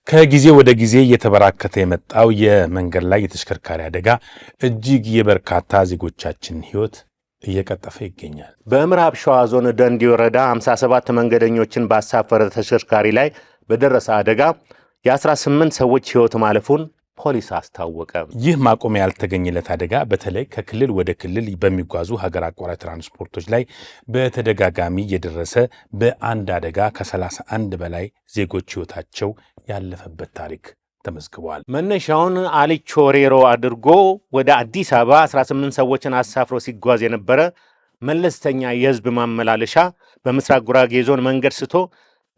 ከጊዜ ወደ ጊዜ እየተበራከተ የመጣው የመንገድ ላይ የተሽከርካሪ አደጋ እጅግ የበርካታ ዜጎቻችን ሕይወት እየቀጠፈ ይገኛል። በምዕራብ ሸዋ ዞን ደንዲ ወረዳ 57 መንገደኞችን ባሳፈረ ተሽከርካሪ ላይ በደረሰ አደጋ የ18 ሰዎች ሕይወት ማለፉን ፖሊስ አስታወቀ። ይህ ማቆሚያ ያልተገኘለት አደጋ በተለይ ከክልል ወደ ክልል በሚጓዙ ሀገር አቋራጭ ትራንስፖርቶች ላይ በተደጋጋሚ የደረሰ በአንድ አደጋ ከ31 በላይ ዜጎች ሕይወታቸው ያለፈበት ታሪክ ተመዝግቧል። መነሻውን አሊቾ ሬሮ አድርጎ ወደ አዲስ አበባ 18 ሰዎችን አሳፍሮ ሲጓዝ የነበረ መለስተኛ የህዝብ ማመላለሻ በምስራቅ ጉራጌ ዞን መንገድ ስቶ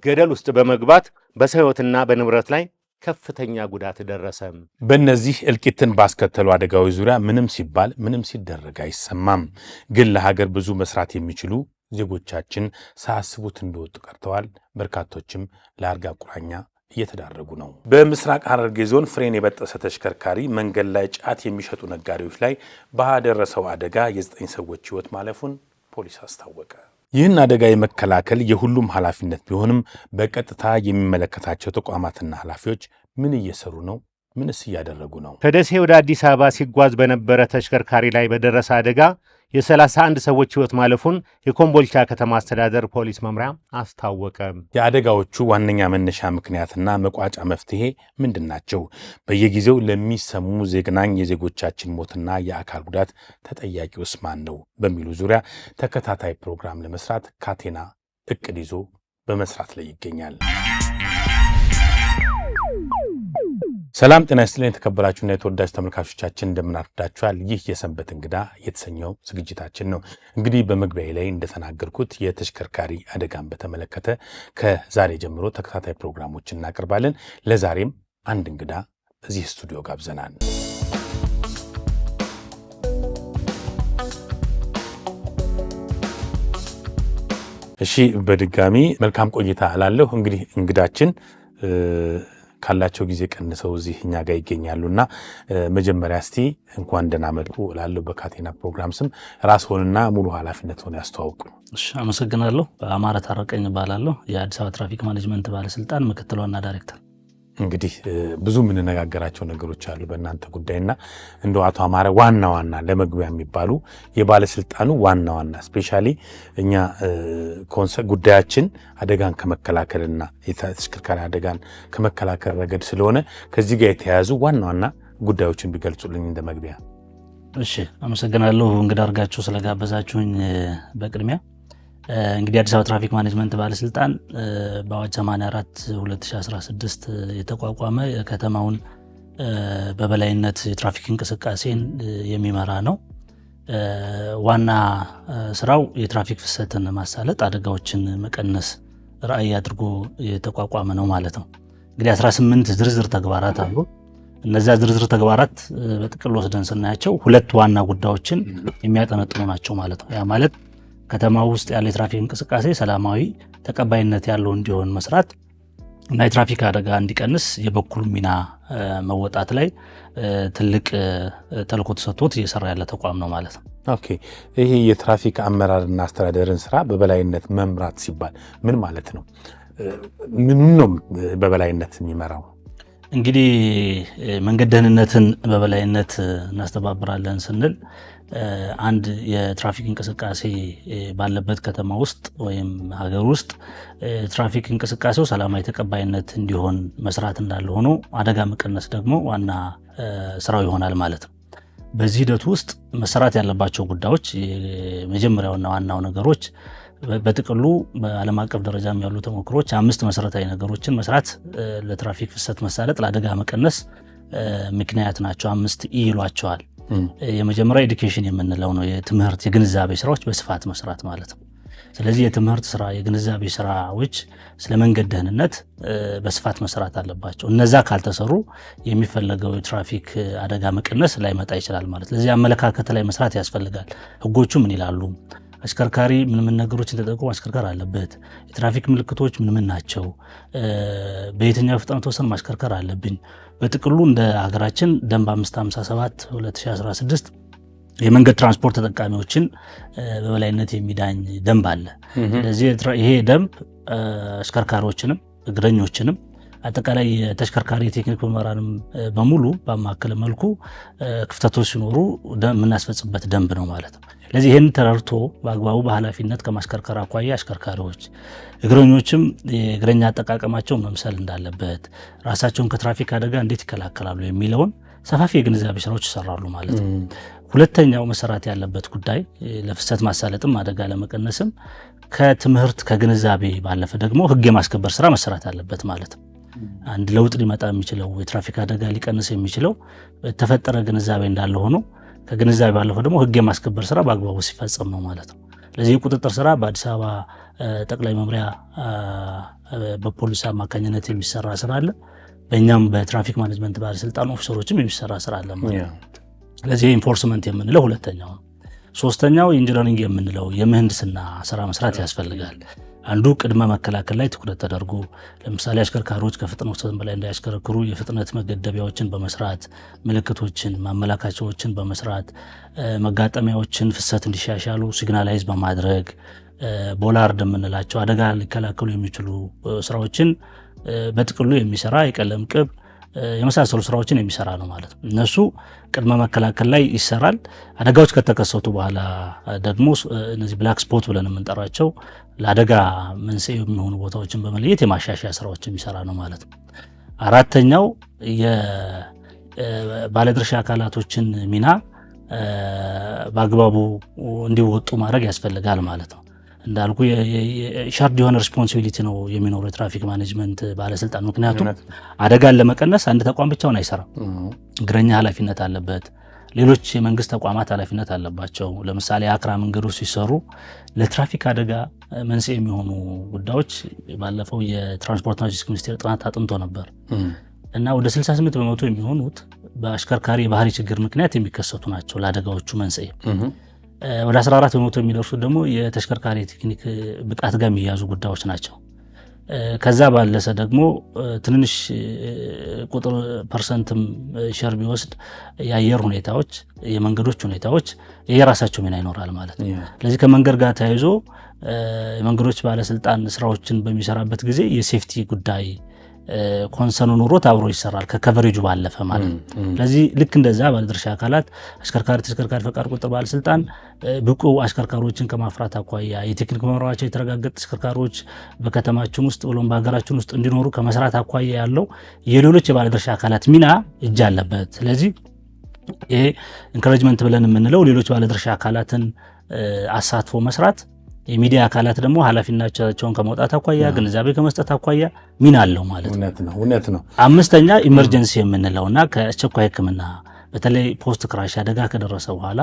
ገደል ውስጥ በመግባት በሰው ሕይወትና በንብረት ላይ ከፍተኛ ጉዳት ደረሰ። በእነዚህ እልቂትን ባስከተሉ አደጋዎች ዙሪያ ምንም ሲባል ምንም ሲደረግ አይሰማም። ግን ለሀገር ብዙ መስራት የሚችሉ ዜጎቻችን ሳያስቡት እንደወጡ ቀርተዋል። በርካቶችም ለአልጋ ቁራኛ እየተዳረጉ ነው። በምስራቅ ሐረርጌ ዞን ፍሬን የበጠሰ ተሽከርካሪ መንገድ ላይ ጫት የሚሸጡ ነጋዴዎች ላይ ባደረሰው አደጋ የ9 ሰዎች ሕይወት ማለፉን ፖሊስ አስታወቀ። ይህን አደጋ የመከላከል የሁሉም ኃላፊነት ቢሆንም በቀጥታ የሚመለከታቸው ተቋማትና ኃላፊዎች ምን እየሰሩ ነው? ምንስ እያደረጉ ነው? ከደሴ ወደ አዲስ አበባ ሲጓዝ በነበረ ተሽከርካሪ ላይ በደረሰ አደጋ የ31 ሰዎች ሕይወት ማለፉን የኮምቦልቻ ከተማ አስተዳደር ፖሊስ መምሪያ አስታወቀ። የአደጋዎቹ ዋነኛ መነሻ ምክንያትና መቋጫ መፍትሄ ምንድን ናቸው? በየጊዜው ለሚሰሙ ዘግናኝ የዜጎቻችን ሞትና የአካል ጉዳት ተጠያቂውስ ማን ነው? በሚሉ ዙሪያ ተከታታይ ፕሮግራም ለመስራት ካቴና እቅድ ይዞ በመስራት ላይ ይገኛል። ሰላም ጤና ይስጥልኝ። የተከበራችሁና የተወዳጅ ተመልካቾቻችን እንደምን አርፍዳችኋል? ይህ የሰንበት እንግዳ የተሰኘው ዝግጅታችን ነው። እንግዲህ በመግቢያ ላይ እንደተናገርኩት የተሽከርካሪ አደጋን በተመለከተ ከዛሬ ጀምሮ ተከታታይ ፕሮግራሞችን እናቀርባለን። ለዛሬም አንድ እንግዳ እዚህ ስቱዲዮ ጋብዘናል። እሺ፣ በድጋሚ መልካም ቆይታ እላለሁ። እንግዲህ እንግዳችን ካላቸው ጊዜ ቀንሰው እዚህ እኛ ጋር ይገኛሉና መጀመሪያ እስቲ እንኳን ደህና መጡ እላለሁ። በካቴና ፕሮግራም ስም ራስዎንና ሙሉ ኃላፊነትዎን ያስተዋውቁ። እሺ፣ አመሰግናለሁ። አማረ ታረቀኝ እባላለሁ። የአዲስ አበባ ትራፊክ ማኔጅመንት ባለስልጣን ምክትል ዋና ዳይሬክተር። እንግዲህ ብዙ የምንነጋገራቸው ነገሮች አሉ በእናንተ ጉዳይና እንደው አቶ አማረ ዋና ዋና ለመግቢያ የሚባሉ የባለስልጣኑ ዋና ዋና ስፔሻሊ እኛ ጉዳያችን አደጋን ከመከላከልና የተሽከርካሪ አደጋን ከመከላከል ረገድ ስለሆነ ከዚህ ጋር የተያያዙ ዋና ዋና ጉዳዮችን ቢገልጹልኝ እንደ መግቢያ። እሺ፣ አመሰግናለሁ እንግዳ አድርጋችሁ ስለጋበዛችሁኝ። በቅድሚያ እንግዲህ አዲስ አበባ ትራፊክ ማኔጅመንት ባለስልጣን በአዋጅ 84 2016 የተቋቋመ ከተማውን በበላይነት የትራፊክ እንቅስቃሴን የሚመራ ነው። ዋና ስራው የትራፊክ ፍሰትን ማሳለጥ፣ አደጋዎችን መቀነስ ራዕይ አድርጎ የተቋቋመ ነው ማለት ነው። እንግዲህ 18 ዝርዝር ተግባራት አሉ። እነዚያ ዝርዝር ተግባራት በጥቅል ወስደን ስናያቸው ሁለት ዋና ጉዳዮችን የሚያጠነጥኑ ናቸው ማለት ነው። ያ ማለት ከተማ ውስጥ ያለ የትራፊክ እንቅስቃሴ ሰላማዊ ተቀባይነት ያለው እንዲሆን መስራት እና የትራፊክ አደጋ እንዲቀንስ የበኩሉ ሚና መወጣት ላይ ትልቅ ተልዕኮ ተሰጥቶት እየሰራ ያለ ተቋም ነው ማለት ነው። ኦኬ፣ ይሄ የትራፊክ አመራርና አስተዳደርን ስራ በበላይነት መምራት ሲባል ምን ማለት ነው? ምን ነው በበላይነት የሚመራው? እንግዲህ መንገድ ደህንነትን በበላይነት እናስተባብራለን ስንል አንድ የትራፊክ እንቅስቃሴ ባለበት ከተማ ውስጥ ወይም ሀገር ውስጥ ትራፊክ እንቅስቃሴው ሰላማዊ ተቀባይነት እንዲሆን መስራት እንዳለ ሆኖ አደጋ መቀነስ ደግሞ ዋና ስራው ይሆናል ማለት ነው። በዚህ ሂደት ውስጥ መሰራት ያለባቸው ጉዳዮች የመጀመሪያውና ዋናው ነገሮች በጥቅሉ በዓለም አቀፍ ደረጃም ያሉ ተሞክሮች 5 መሰረታዊ ነገሮችን መስራት ለትራፊክ ፍሰት መሳለጥ፣ ለአደጋ መቀነስ ምክንያት ናቸው። 5 ይሏቸዋል። የመጀመሪያው ኤዱኬሽን የምንለው ነው። የትምህርት የግንዛቤ ስራዎች በስፋት መስራት ማለት ነው። ስለዚህ የትምህርት ስራ፣ የግንዛቤ ስራዎች ስለ መንገድ ደህንነት በስፋት መስራት አለባቸው። እነዛ ካልተሰሩ የሚፈለገው የትራፊክ አደጋ መቀነስ ላይመጣ ይችላል ማለት። ስለዚህ አመለካከት ላይ መስራት ያስፈልጋል። ህጎቹ ምን ይላሉ? አሽከርካሪ ምን ነገሮችን ተጠቅሞ ማሽከርከር አለበት? የትራፊክ ምልክቶች ምን ናቸው? በየትኛው ፍጥነት ወሰን ማሽከርከር አለብኝ? በጥቅሉ እንደ ሀገራችን ደንብ 557 2016 የመንገድ ትራንስፖርት ተጠቃሚዎችን በበላይነት የሚዳኝ ደንብ አለ። ስለዚህ ይሄ ደንብ አሽከርካሪዎችንም እግረኞችንም አጠቃላይ የተሽከርካሪ ቴክኒክ ምርመራንም በሙሉ በማከለ መልኩ ክፍተቶች ሲኖሩ የምናስፈጽምበት ደንብ ነው ማለት ነው። ስለዚህ ይህን ተረድቶ በአግባቡ በኃላፊነት ከማሽከርከር አኳያ አሽከርካሪዎች፣ እግረኞችም የእግረኛ አጠቃቀማቸው መምሰል እንዳለበት፣ ራሳቸውን ከትራፊክ አደጋ እንዴት ይከላከላሉ የሚለውን ሰፋፊ የግንዛቤ ስራዎች ይሰራሉ ማለት ነው። ሁለተኛው መሰራት ያለበት ጉዳይ ለፍሰት ማሳለጥም አደጋ ለመቀነስም ከትምህርት ከግንዛቤ ባለፈ ደግሞ ህግ የማስከበር ስራ መሰራት አለበት ማለት ነው። አንድ ለውጥ ሊመጣ የሚችለው የትራፊክ አደጋ ሊቀንስ የሚችለው ተፈጠረ ግንዛቤ እንዳለ ሆኖ ከግንዛቤ ባለፈ ደግሞ ህግ የማስከበር ስራ በአግባቡ ሲፈጸም ነው ማለት ነው። ለዚህ የቁጥጥር ስራ በአዲስ አበባ ጠቅላይ መምሪያ በፖሊስ አማካኝነት የሚሰራ ስራ አለ። በእኛም በትራፊክ ማኔጅመንት ባለስልጣን ኦፊሰሮችም የሚሰራ ስራ አለ ማለት ነው። ለዚህ ኢንፎርስመንት የምንለው ሁለተኛው ነው። ሶስተኛው ኢንጂነሪንግ የምንለው የምህንድስና ስራ መስራት ያስፈልጋል። አንዱ ቅድመ መከላከል ላይ ትኩረት ተደርጎ ለምሳሌ አሽከርካሪዎች ከፍጥነት ወሰን በላይ እንዳያሽከረክሩ የፍጥነት መገደቢያዎችን በመስራት ምልክቶችን፣ ማመላካቻዎችን በመስራት መጋጠሚያዎችን ፍሰት እንዲሻሻሉ ሲግናላይዝ በማድረግ ቦላርድ የምንላቸው አደጋ ሊከላከሉ የሚችሉ ስራዎችን በጥቅሉ የሚሰራ የቀለም ቅብ የመሳሰሉ ስራዎችን የሚሰራ ነው ማለት ነው። እነሱ ቅድመ መከላከል ላይ ይሰራል። አደጋዎች ከተከሰቱ በኋላ ደግሞ እነዚህ ብላክ ስፖት ብለን የምንጠራቸው ለአደጋ መንስኤ የሚሆኑ ቦታዎችን በመለየት የማሻሻያ ስራዎችን የሚሰራ ነው ማለት ነው። አራተኛው የባለድርሻ አካላቶችን ሚና በአግባቡ እንዲወጡ ማድረግ ያስፈልጋል ማለት ነው። እንዳልኩ ሻርድ የሆነ ሪስፖንሲቢሊቲ ነው የሚኖረው የትራፊክ ማኔጅመንት ባለስልጣን። ምክንያቱም አደጋን ለመቀነስ አንድ ተቋም ብቻውን አይሰራም። እግረኛ ኃላፊነት አለበት፣ ሌሎች የመንግስት ተቋማት ኃላፊነት አለባቸው። ለምሳሌ አክራ መንገዶች ሲሰሩ ለትራፊክ አደጋ መንስኤ የሚሆኑ ጉዳዮች ባለፈው የትራንስፖርትና ሎጂስቲክስ ሚኒስቴር ጥናት አጥንቶ ነበር እና ወደ 68 በመቶ የሚሆኑት በአሽከርካሪ የባህሪ ችግር ምክንያት የሚከሰቱ ናቸው ለአደጋዎቹ መንስኤ። ወደ 14 በመቶ የሚደርሱት ደግሞ የተሽከርካሪ ቴክኒክ ብቃት ጋር የሚያዙ ጉዳዮች ናቸው። ከዛ ባለሰ ደግሞ ትንንሽ ቁጥር ፐርሰንትም ሸር ቢወስድ የአየር ሁኔታዎች፣ የመንገዶች ሁኔታዎች የራሳቸው ሚና ይኖራል ማለት ነው። ስለዚህ ከመንገድ ጋር ተያይዞ የመንገዶች ባለስልጣን ስራዎችን በሚሰራበት ጊዜ የሴፍቲ ጉዳይ ኮንሰርኑ ኑሮት አብሮ ይሰራል ከከቨሬጁ ባለፈ ማለት ነው። ስለዚህ ልክ እንደዛ ባለድርሻ አካላት ተሽከርካሪ ፈቃድ ቁጥጥር ባለስልጣን ብቁ አሽከርካሪዎችን ከማፍራት አኳያ የቴክኒክ መመሪያቸው የተረጋገጠ ተሽከርካሪዎች በከተማችን ውስጥ ብሎም በሀገራችን ውስጥ እንዲኖሩ ከመስራት አኳያ ያለው የሌሎች የባለድርሻ አካላት ሚና እጅ አለበት። ስለዚህ ይሄ ኢንካሬጅመንት ብለን የምንለው ሌሎች ባለድርሻ አካላትን አሳትፎ መስራት፣ የሚዲያ አካላት ደግሞ ኃላፊነታቸውን ከመውጣት አኳያ ግንዛቤ ከመስጠት አኳያ ሚና አለው ማለት ነው። እውነት ነው። አምስተኛ ኢመርጀንሲ የምንለውና ከአስቸኳይ ሕክምና በተለይ ፖስት ክራሽ አደጋ ከደረሰ በኋላ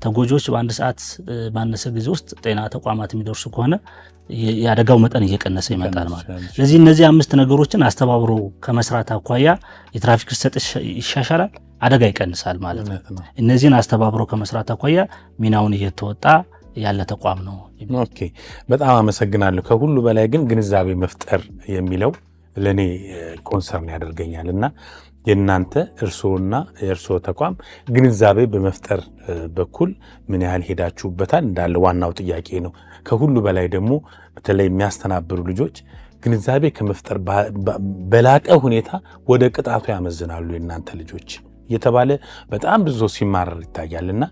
ተጎጂዎች በአንድ ሰዓት ባነሰ ጊዜ ውስጥ ጤና ተቋማት የሚደርሱ ከሆነ የአደጋው መጠን እየቀነሰ ይመጣል ማለት ነው። ስለዚህ እነዚህ 5 ነገሮችን አስተባብሮ ከመስራት አኳያ የትራፊክ ፍሰት ይሻሻላል፣ አደጋ ይቀንሳል ማለት ነው። እነዚህን አስተባብሮ ከመስራት አኳያ ሚናውን እየተወጣ ያለ ተቋም ነው። ኦኬ፣ በጣም አመሰግናለሁ። ከሁሉ በላይ ግን ግንዛቤ መፍጠር የሚለው ለኔ ኮንሰርን ያደርገኛል እና የእናንተ እርስዎና የእርስዎ ተቋም ግንዛቤ በመፍጠር በኩል ምን ያህል ሄዳችሁበታል እንዳለ ዋናው ጥያቄ ነው። ከሁሉ በላይ ደግሞ በተለይ የሚያስተናብሩ ልጆች ግንዛቤ ከመፍጠር በላቀ ሁኔታ ወደ ቅጣቱ ያመዝናሉ የእናንተ ልጆች እየተባለ በጣም ብዙ ሲማረር ይታያልና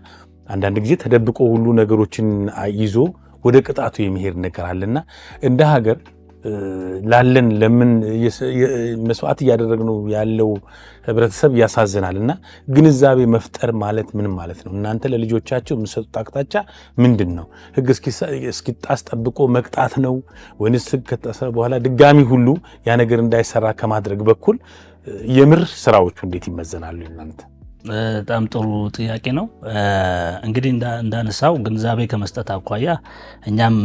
አንዳንድ ጊዜ ተደብቆ ሁሉ ነገሮችን ይዞ ወደ ቅጣቱ የሚሄድ ነገር አለና እንደ ሀገር ላለን ለምን መስዋዕት እያደረግነው ያለው ህብረተሰብ ያሳዝናልና ግንዛቤ መፍጠር ማለት ምን ማለት ነው? እናንተ ለልጆቻቸው የምትሰጡት አቅጣጫ ምንድን ነው? ህግ እስኪጣስ ጠብቆ መቅጣት ነው ወይንስ ህግ ከጣሰ በኋላ ድጋሚ ሁሉ ያ ነገር እንዳይሰራ ከማድረግ በኩል የምር ስራዎቹ እንዴት ይመዘናሉ እናንተ? በጣም ጥሩ ጥያቄ ነው። እንግዲህ እንዳነሳው ግንዛቤ ከመስጠት አኳያ እኛም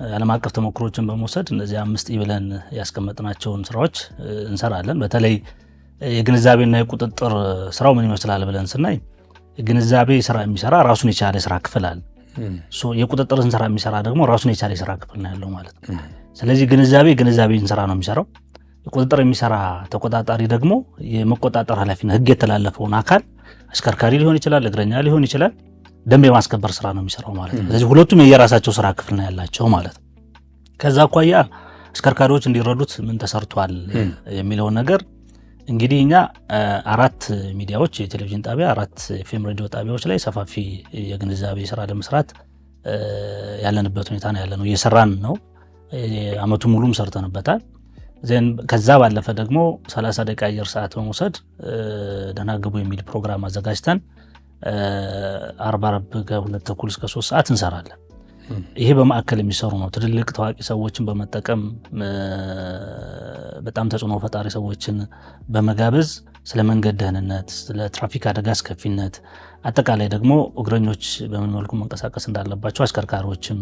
ዓለም አቀፍ ተሞክሮችን በመውሰድ እነዚህ 5 ብለን ያስቀመጥናቸውን ስራዎች እንሰራለን። በተለይ የግንዛቤና የቁጥጥር ስራው ምን ይመስላል ብለን ስናይ ግንዛቤ ስራ የሚሰራ ራሱን የቻለ ስራ ክፍል አለ። የቁጥጥርን ስራ የሚሰራ ደግሞ ራሱን የቻለ ስራ ክፍል ነው ያለው ማለት ነው። ስለዚህ ግንዛቤን ስራ ነው የሚሰራው። ቁጥጥር የሚሰራ ተቆጣጣሪ ደግሞ የመቆጣጠር ኃላፊነት ህግ የተላለፈውን አካል አሽከርካሪ ሊሆን ይችላል፣ እግረኛ ሊሆን ይችላል፣ ደንብ የማስከበር ስራ ነው የሚሰራው ማለት ነው። ስለዚህ ሁለቱም የየራሳቸው ስራ ክፍል ነው ያላቸው ማለት ነው። ከዛ አኳያ አሽከርካሪዎች እንዲረዱት ምን ተሰርቷል የሚለውን ነገር እንግዲህ እኛ 4 ሚዲያዎች የቴሌቪዥን ጣቢያ 4 ኤፍኤም ሬዲዮ ጣቢያዎች ላይ ሰፋፊ የግንዛቤ ስራ ለመስራት ያለንበት ሁኔታ ነው ያለነው። እየሰራን ነው። አመቱ ሙሉም ሰርተንበታል። ከዛ ባለፈ ደግሞ 30 ደቂቃ አየር ሰዓት በመውሰድ ደህና ግቡ የሚል ፕሮግራም አዘጋጅተን 44 ከ2 ተኩል እስከ 3 ሰዓት እንሰራለን። ይሄ በማዕከል የሚሰሩ ነው። ትልልቅ ታዋቂ ሰዎችን በመጠቀም በጣም ተጽዕኖ ፈጣሪ ሰዎችን በመጋበዝ ስለ መንገድ ደህንነት፣ ስለ ትራፊክ አደጋ አስከፊነት፣ አጠቃላይ ደግሞ እግረኞች በምን መልኩ መንቀሳቀስ እንዳለባቸው፣ አሽከርካሪዎችም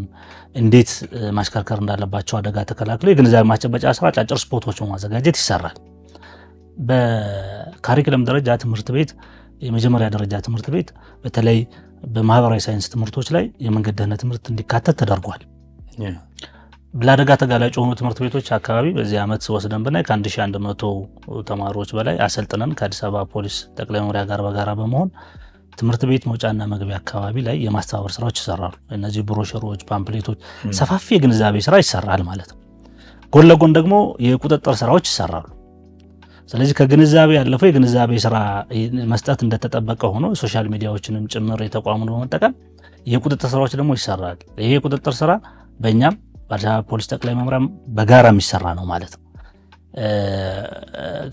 እንዴት ማሽከርከር እንዳለባቸው አደጋ ተከላክለው የግንዛቤ ማስጨበጫ ስራ አጫጭር ስፖርቶች በማዘጋጀት ይሰራል። በካሪክለም ደረጃ ትምህርት ቤት የመጀመሪያ ደረጃ ትምህርት ቤት በተለይ በማህበራዊ ሳይንስ ትምህርቶች ላይ የመንገድ ደህንነት ትምህርት እንዲካተት ተደርጓል። ለአደጋ ተጋላጭ የሆኑ ትምህርት ቤቶች አካባቢ በዚህ ዓመት ወስደን ብናይ ከ1100 ተማሪዎች በላይ አሰልጥነን ከአዲስ አበባ ፖሊስ ጠቅላይ መምሪያ ጋር በጋራ በመሆን ትምህርት ቤት መውጫና መግቢያ አካባቢ ላይ የማስተባበር ስራዎች ይሰራሉ። እነዚህ ብሮሸሮች፣ ፓምፕሌቶች፣ ሰፋፊ የግንዛቤ ስራ ይሰራል ማለት ነው። ጎን ለጎን ደግሞ የቁጥጥር ስራዎች ይሰራሉ። ስለዚህ ከግንዛቤ ያለፈው የግንዛቤ ስራ መስጠት እንደተጠበቀ ሆኖ ሶሻል ሚዲያዎችንም ጭምር የተቋሙን በመጠቀም የቁጥጥር ስራዎች ደግሞ ይሰራል። ይሄ የቁጥጥር ስራ በእኛም በአዲስ አበባ ፖሊስ ጠቅላይ መምሪያም በጋራ የሚሰራ ነው ማለት ነው።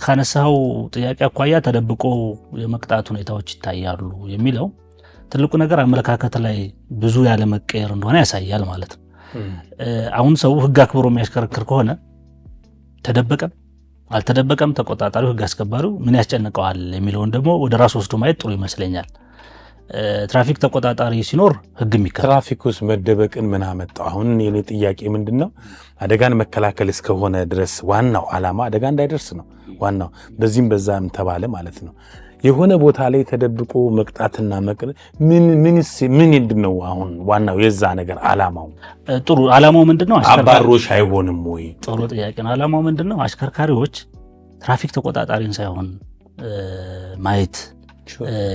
ካነሳው ጥያቄ አኳያ ተደብቆ የመቅጣት ሁኔታዎች ይታያሉ የሚለው ትልቁ ነገር አመለካከት ላይ ብዙ ያለ መቀየር እንደሆነ ያሳያል ማለት ነው። አሁን ሰው ህግ አክብሮ የሚያሽከረክር ከሆነ ተደበቀም አልተደበቀም ተቆጣጣሪው ህግ አስከባሪው ምን ያስጨንቀዋል የሚለውን ደግሞ ወደ ራስ ወስዶ ማየት ጥሩ ይመስለኛል። ትራፊክ ተቆጣጣሪ ሲኖር ህግ የሚከተል ትራፊክ ውስጥ መደበቅን ምን አመጣው? አሁን የኔ ጥያቄ ምንድነው አደጋን መከላከል እስከሆነ ድረስ ዋናው ዓላማ አደጋ እንዳይደርስ ነው። ዋናው በዚህም በዛም ተባለ ማለት ነው። የሆነ ቦታ ላይ ተደብቆ መቅጣትና ምን ምንድነው አሁን ዋናው የዛ ነገር ዓላማው? ጥሩ ዓላማው ምንድነው? አባሮሽ አይሆንም ወይ? ጥሩ ጥያቄ ነው። ዓላማው ምንድነው? አሽከርካሪዎች ትራፊክ ተቆጣጣሪን ሳይሆን ማየት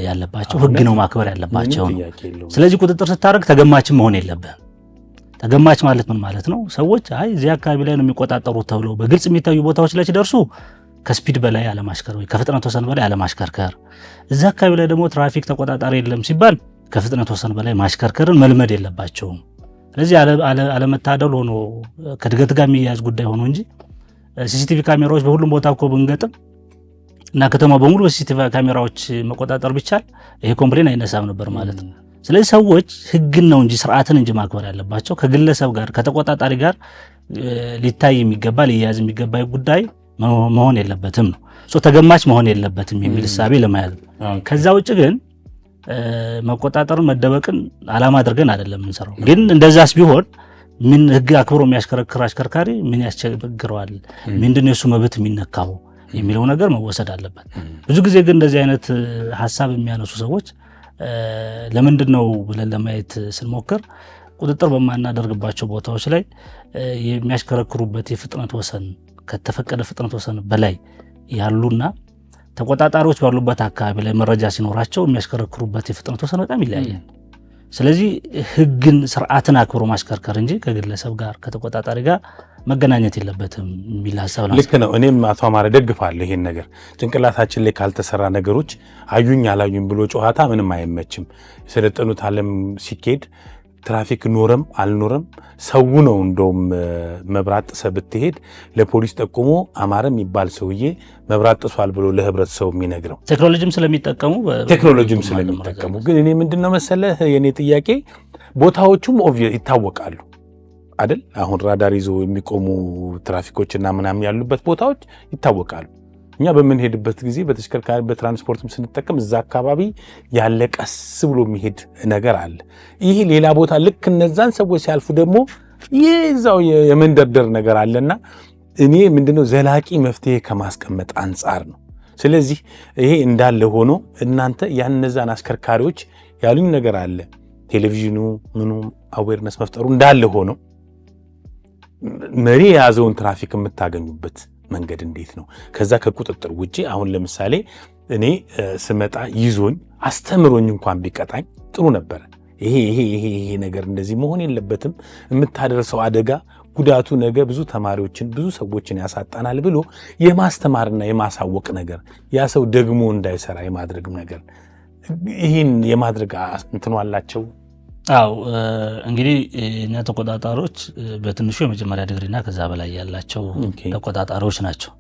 ያለባቸው ህግ ነው ማክበር ያለባቸው። ስለዚህ ቁጥጥር ስታደርግ ተገማችን መሆን የለብህም። ተገማች ማለት ምን ማለት ነው? ሰዎች አይ እዚህ አካባቢ ላይ ነው የሚቆጣጠሩት ተብለው በግልጽ የሚታዩ ቦታዎች ላይ ሲደርሱ ከስፒድ በላይ አለማሽከርከር ወይ ከፍጥነት ወሰን በላይ አለማሽከርከር፣ እዛ አካባቢ ላይ ደግሞ ትራፊክ ተቆጣጣሪ የለም ሲባል ከፍጥነት ወሰን በላይ ማሽከርከርን መልመድ የለባቸውም። ስለዚህ አለመታደል ሆኖ ከድገት ጋር የሚያያዝ ጉዳይ ሆኖ እንጂ ሲሲቲቪ ካሜራዎች በሁሉም ቦታ እኮ ብንገጥም እና ከተማ በሙሉ በሲሲቲቪ ካሜራዎች መቆጣጠር ቢቻል ይሄ ኮምፕሌን አይነሳም ነበር ማለት ነው። ስለዚህ ሰዎች ህግን ነው እንጂ ስርዓትን እንጂ ማክበር ያለባቸው ከግለሰብ ጋር ከተቆጣጣሪ ጋር ሊታይ የሚገባ ሊያያዝ የሚገባ ጉዳይ መሆን የለበትም ነው። ተገማች መሆን የለበትም የሚል እሳቤ ለማያዝ ከዛ ውጭ ግን መቆጣጠርን መደበቅን ዓላማ አድርገን አይደለም የምንሰራው። ግን እንደዛስ ቢሆን ምን ህግ አክብሮ የሚያሽከረክር አሽከርካሪ ምን ያስቸግረዋል? ምንድነው የሱ መብት የሚነካው የሚለው ነገር መወሰድ አለበት። ብዙ ጊዜ ግን እንደዚህ አይነት ሐሳብ የሚያነሱ ሰዎች ለምንድነው ብለን ለማየት ስንሞክር ቁጥጥር በማናደርግባቸው ቦታዎች ላይ የሚያሽከረክሩበት የፍጥነት ወሰን ከተፈቀደ ፍጥነት ወሰን በላይ ያሉና ተቆጣጣሪዎች ባሉበት አካባቢ ላይ መረጃ ሲኖራቸው የሚያሽከረክሩበት የፍጥነት ወሰን በጣም ይለያያል። ስለዚህ ህግን ስርዓትን አክብሮ ማሽከርከር እንጂ ከግለሰብ ጋር ከተቆጣጣሪ ጋር መገናኘት የለበትም የሚል ሐሳብ ነው። ልክ ነው። እኔም አቶ አማረ ደግፋለሁ ይሄን ነገር። ጭንቅላታችን ላይ ካልተሰራ ነገሮች አዩኝ አላዩኝ ብሎ ጨዋታ ምንም አይመችም። የሰለጠኑት ዓለም ሲኬድ ትራፊክ ኖረም አልኖረም ሰው ነው እንደውም መብራት ጥሰህ ብትሄድ ለፖሊስ ጠቁሞ አማረ የሚባል ሰውዬ መብራት ጥሷል ብሎ ለህብረተሰቡ የሚነግረው ቴክኖሎጂም ስለሚጠቀሙ ግን እኔ ምንድነው መሰለህ የኔ ጥያቄ ቦታዎቹም ይታወቃሉ አይደል? አሁን ራዳር ይዞ የሚቆሙ ትራፊኮችና ምናምን ያሉበት ቦታዎች ይታወቃሉ። እኛ በምንሄድበት ጊዜ በተሽከርካሪ በትራንስፖርትም ስንጠቀም እዛ አካባቢ ያለ ቀስ ብሎ የሚሄድ ነገር አለ። ይሄ ሌላ ቦታ ልክ እነዛን ሰዎች ሲያልፉ ደግሞ ይዛው የመንደርደር ነገር አለና እኔ ምንድነው ዘላቂ መፍትሄ ከማስቀመጥ አንጻር ነው። ስለዚህ ይሄ እንዳለ ሆኖ እናንተ ያነዛን አሽከርካሪዎች ያሉኝ ነገር አለ ቴሌቪዥኑ ምኑ አዌርነስ መፍጠሩ እንዳለ ሆኖ መሪ የያዘውን ትራፊክ የምታገኙበት መንገድ እንዴት ነው? ከዛ ከቁጥጥር ውጪ አሁን ለምሳሌ እኔ ስመጣ ይዞኝ አስተምሮኝ እንኳን ቢቀጣኝ ጥሩ ነበር። ይሄ ነገር እንደዚህ መሆን የለበትም። የምታደርሰው አደጋ ጉዳቱ ነገ ብዙ ተማሪዎችን ብዙ ሰዎችን ያሳጣናል ብሎ የማስተማርና የማሳወቅ ነገር ያ ሰው ደግሞ እንዳይሰራ የማድረግ ነገር ይህን የማድረግ እንትኑ አላቸው። አው እንግዲህ እኛ ተቆጣጣሪዎች በትንሹ የመጀመሪያ ዲግሪና ከዛ በላይ ያላቸው ተቆጣጣሪዎች ናቸው።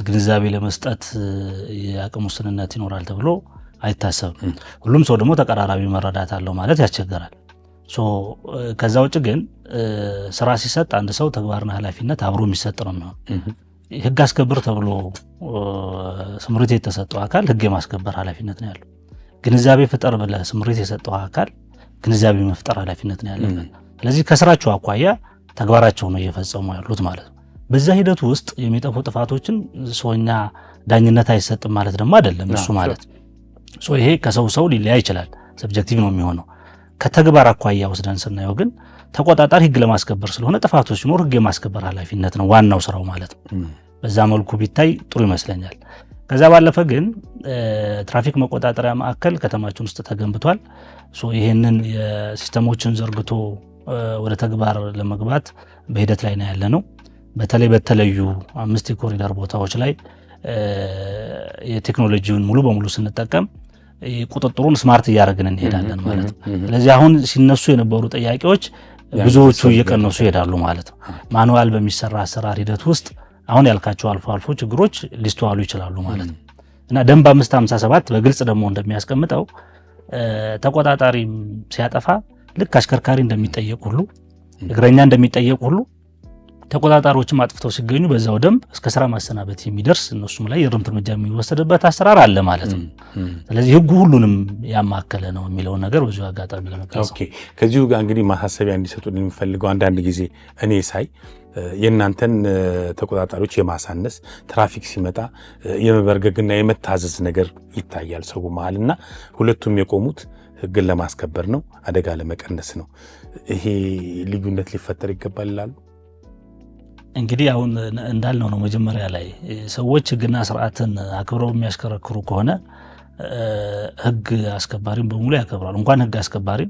ግንዛቤ ለመስጠት የአቅም ውስንነት ይኖራል ተብሎ አይታሰብም። ሁሉም ሰው ደግሞ ተቀራራቢ መረዳት አለው ማለት ያስቸግራል። ከዛ ውጭ ግን ስራ ሲሰጥ አንድ ሰው ተግባርና ኃላፊነት አብሮ የሚሰጥ ነው የሚሆነው። ህግ አስከብር ተብሎ ስምሪት የተሰጠው አካል ህግ የማስከበር ኃላፊነት ነው ያለው። ግንዛቤ ፍጠር ብለህ ስምሪት የሰጠው አካል ግንዛቤ መፍጠር ኃላፊነት ነው ያለበት። ስለዚህ ከስራቸው አኳያ ተግባራቸው ነው እየፈጸሙ ያሉት ማለት ነው። በዛ ሂደት ውስጥ የሚጠፉ ጥፋቶችን ሰውኛ ዳኝነት አይሰጥም ማለት ደግሞ አይደለም እሱ ማለት ይሄ ከሰው ሰው ሊለያይ ይችላል፣ ሰብጀክቲቭ ነው የሚሆነው። ከተግባር አኳያ ወስደን ስናየው ግን ተቆጣጣሪ ህግ ለማስከበር ስለሆነ ጥፋቶች ሲኖር ህግ የማስከበር ኃላፊነት ነው ዋናው ስራው ማለት ነው። በዛ መልኩ ቢታይ ጥሩ ይመስለኛል። ከዛ ባለፈ ግን ትራፊክ መቆጣጠሪያ ማዕከል ከተማችን ውስጥ ተገንብቷል። ይሄንን የሲስተሞችን ዘርግቶ ወደ ተግባር ለመግባት በሂደት ላይ ነው ያለነው። በተለይ በተለዩ 5 የኮሪደር ቦታዎች ላይ የቴክኖሎጂውን ሙሉ በሙሉ ስንጠቀም ቁጥጥሩን ስማርት እያደረግን እንሄዳለን ማለት ነው። ስለዚህ አሁን ሲነሱ የነበሩ ጥያቄዎች ብዙዎቹ እየቀነሱ ይሄዳሉ ማለት ነው። ማኑዋል በሚሰራ አሰራር ሂደት ውስጥ አሁን ያልካቸው አልፎ አልፎ ችግሮች ሊስተዋሉ ይችላሉ ማለት ነው እና ደንብ 557 በግልጽ ደግሞ እንደሚያስቀምጠው ተቆጣጣሪ ሲያጠፋ ልክ አሽከርካሪ እንደሚጠየቅ ሁሉ እግረኛ እንደሚጠየቅ ሁሉ ተቆጣጣሪዎችም አጥፍተው ሲገኙ በዛው ደንብ እስከ ስራ ማሰናበት የሚደርስ እነሱም ላይ የእርምት እርምጃ የሚወሰድበት አሰራር አለ ማለት ነው። ስለዚህ ህጉ ሁሉንም ያማከለ ነው የሚለውን ነገር በዚሁ አጋጣሚ ለመጥቀስ። ከዚሁ ጋር እንግዲህ ማሳሰቢያ እንዲሰጡልን የሚፈልገው አንዳንድ ጊዜ እኔ ሳይ የእናንተን ተቆጣጣሪዎች የማሳነስ ትራፊክ ሲመጣ የመበርገግና የመታዘዝ ነገር ይታያል ሰው መሀልና ሁለቱም የቆሙት ህግን ለማስከበር ነው፣ አደጋ ለመቀነስ ነው። ይሄ ልዩነት ሊፈጠር ይገባል ይላሉ። እንግዲህ አሁን እንዳልነው ነው መጀመሪያ ላይ ሰዎች ህግና ስርዓትን አክብረው የሚያሽከረክሩ ከሆነ ህግ አስከባሪን በሙሉ ያከብራሉ። እንኳን ህግ አስከባሪ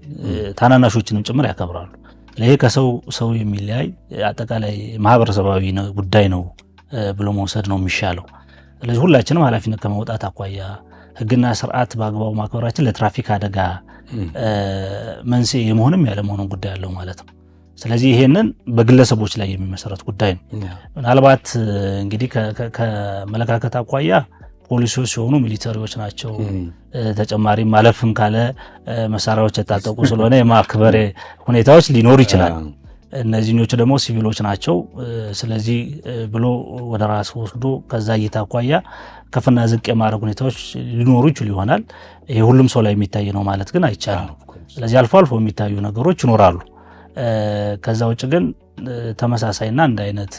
ታናናሾችንም ጭምር ያከብራሉ። ለይሄ ከሰው ሰው የሚለያይ አጠቃላይ ማህበረሰባዊ ጉዳይ ነው ብሎ መውሰድ ነው የሚሻለው። ስለዚህ ሁላችንም ኃላፊነት ከመውጣት አኳያ ህግና ስርዓት በአግባቡ ማክበራችን ለትራፊክ አደጋ መንስኤ የመሆንም ያለመሆኑን ጉዳይ አለው ማለት ነው። ስለዚህ ይሄንን በግለሰቦች ላይ የሚመሰረት ጉዳይ ነው። ምናልባት እንግዲህ ከመለካከት አኳያ ፖሊሶች ሲሆኑ ሚሊተሪዎች ናቸው፣ ተጨማሪ ማለፍም ካለ መሳሪያዎች የታጠቁ ስለሆነ የማክበር ሁኔታዎች ሊኖሩ ይችላል። እነዚህኞቹ ደግሞ ሲቪሎች ናቸው። ስለዚህ ብሎ ወደ ራስ ወስዶ ከዛ እይታ አኳያ ከፍና ዝቅ የማድረግ ሁኔታዎች ሊኖሩ ይችሉ ይሆናል። ይሄ ሁሉም ሰው ላይ የሚታይ ነው ማለት ግን አይቻልም። ስለዚህ አልፎ አልፎ የሚታዩ ነገሮች ይኖራሉ። ከዛ ውጭ ግን ተመሳሳይና አንድ አይነት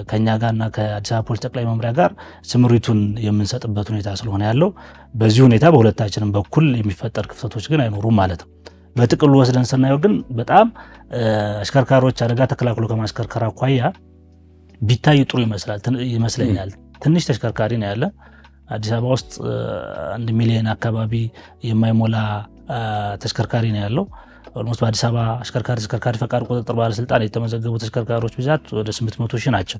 ከኛ ጋርና ከአዲስ አበባ ፖሊስ ጠቅላይ መምሪያ ጋር ስምሪቱን የምንሰጥበት ሁኔታ ስለሆነ ያለው በዚህ ሁኔታ በሁለታችንም በኩል የሚፈጠር ክፍተቶች ግን አይኖሩም ማለት ነው። በጥቅሉ ወስደን ስናየው ግን በጣም አሽከርካሪዎች አደጋ ተከላክሎ ከማሽከርከር አኳያ ቢታይ ጥሩ ይመስለኛል። ትንሽ ተሽከርካሪ ነው ያለ አዲስ አበባ ውስጥ 1 ሚሊዮን አካባቢ የማይሞላ ተሽከርካሪ ነው ያለው። ኦልሞስት በአዲስ አበባ ተሽከርካሪ ፈቃድ ቁጥጥር ባለስልጣን የተመዘገቡ ተሽከርካሪዎች ብዛት ወደ 800 ሺህ ናቸው።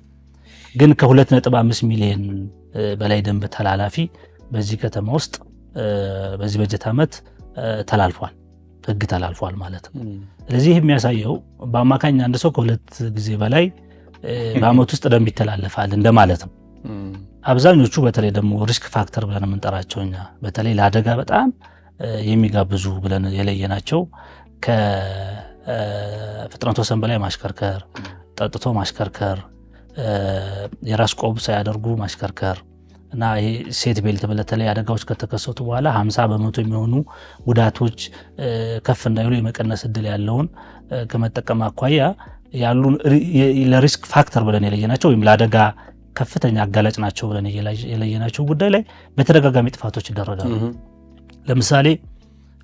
ግን ከ2.5 ሚሊዮን በላይ ደንብ ተላላፊ በዚህ ከተማ ውስጥ በዚህ በጀት ዓመት ተላልፏል፣ ህግ ተላልፏል ማለት ነው። ስለዚህ የሚያሳየው በአማካኝ አንድ ሰው ከሁለት ጊዜ በላይ በአመት ውስጥ ደንብ ይተላለፋል እንደማለት ነው። አብዛኞቹ በተለይ ደግሞ ሪስክ ፋክተር ብለን የምንጠራቸው እኛ በተለይ ለአደጋ በጣም የሚጋብዙ ብለን የለየናቸው ከፍጥነት ወሰን በላይ ማሽከርከር፣ ጠጥቶ ማሽከርከር፣ የራስ ቆብ ሳያደርጉ ማሽከርከር እና ይሄ ሴት ቤልት በተለይ አደጋዎች ከተከሰቱ በኋላ 50% የሚሆኑ ጉዳቶች ከፍ እንዳይሉ የመቀነስ እድል ያለውን ከመጠቀም አኳያ ያሉ ለሪስክ ፋክተር ብለን የለየናቸው ወይም ለአደጋ ከፍተኛ አጋላጭ ናቸው ብለን የለየናቸው ጉዳይ ላይ በተደጋጋሚ ጥፋቶች ይደረጋሉ። ለምሳሌ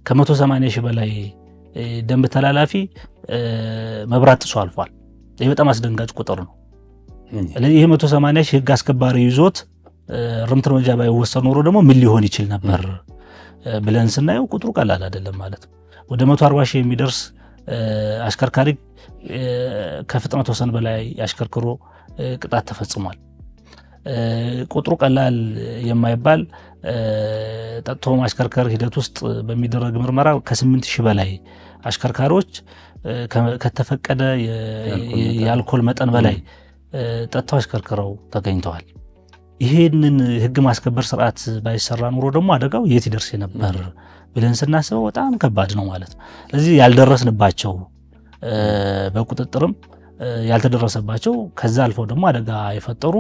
ከ180 ሺህ በላይ ደንብ ተላላፊ መብራት ጥሶ አልፏል። ይህ በጣም አስደንጋጭ ቁጥር ነው። ስለዚህ ይህ 180 ሺህ ህግ አስከባሪ ይዞት እርምት እርምጃ ባይወሰድ ኖሮ ደግሞ ምን ሊሆን ይችል ነበር ብለን ስናየው ቁጥሩ ቀላል አይደለም ማለት ነው። ወደ 140 ሺህ የሚደርስ አሽከርካሪ ከፍጥነት ወሰን በላይ ያሽከርክሮ ቅጣት ተፈጽሟል። ቁጥሩ ቀላል የማይባል ጠጥቶ ማሽከርከር ሂደት ውስጥ በሚደረግ ምርመራ ከ8000 በላይ አሽከርካሪዎች ከተፈቀደ የአልኮል መጠን በላይ ጠጥተው አሽከርክረው ተገኝተዋል። ይሄንን ህግ ማስከበር ስርዓት ባይሰራ ኑሮ ደግሞ አደጋው የት ይደርስ ነበር ብለን ስናስበው በጣም ከባድ ነው ማለት ነው። ስለዚህ ያልደረስንባቸው በቁጥጥርም ያልተደረሰባቸው ከዛ አልፈው ደግሞ አደጋ የፈጠሩ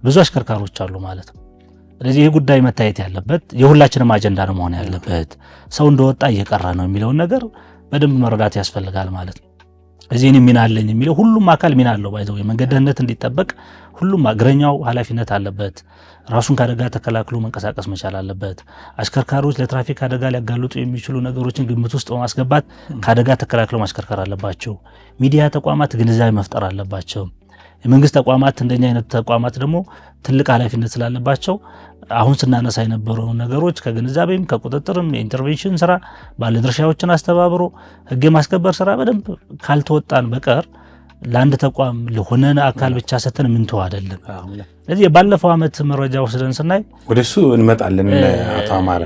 ብዙ አሽከርካሪዎች አሉ ማለት ነው። ስለዚህ ይህ ጉዳይ መታየት ያለበት የሁላችንም አጀንዳ ነው መሆን ያለበት። ሰው እንደወጣ እየቀረ ነው የሚለውን ነገር በደንብ መረዳት ያስፈልጋል ማለት ነው። እዚህ እኔ ሚና አለኝ የሚለው ሁሉም አካል ሚና አለው። ባይዘው የመንገድ ደህንነት እንዲጠበቅ ሁሉም እግረኛው ኃላፊነት አለበት። ራሱን ከአደጋ ተከላክሎ መንቀሳቀስ መቻል አለበት። አሽከርካሪዎች ለትራፊክ አደጋ ሊያጋልጡ የሚችሉ ነገሮችን ግምት ውስጥ በማስገባት ከአደጋ ተከላክለው ማሽከርከር አለባቸው። ሚዲያ ተቋማት ግንዛቤ መፍጠር አለባቸው። የመንግስት ተቋማት እንደኛ አይነት ተቋማት ደግሞ ትልቅ ኃላፊነት ስላለባቸው አሁን ስናነሳ የነበረው ነገሮች ከግንዛቤም ከቁጥጥርም የኢንተርቬንሽን ስራ ባለድርሻዎችን አስተባብሮ ህግ የማስከበር ስራ በደንብ ካልተወጣን በቀር ለአንድ ተቋም ለሆነ አካል ብቻ ሰተን ምንተው አይደለም። ስለዚህ የባለፈው ዓመት መረጃ ወስደን ስናይ ወደሱ እንመጣለን። አቶ አማረ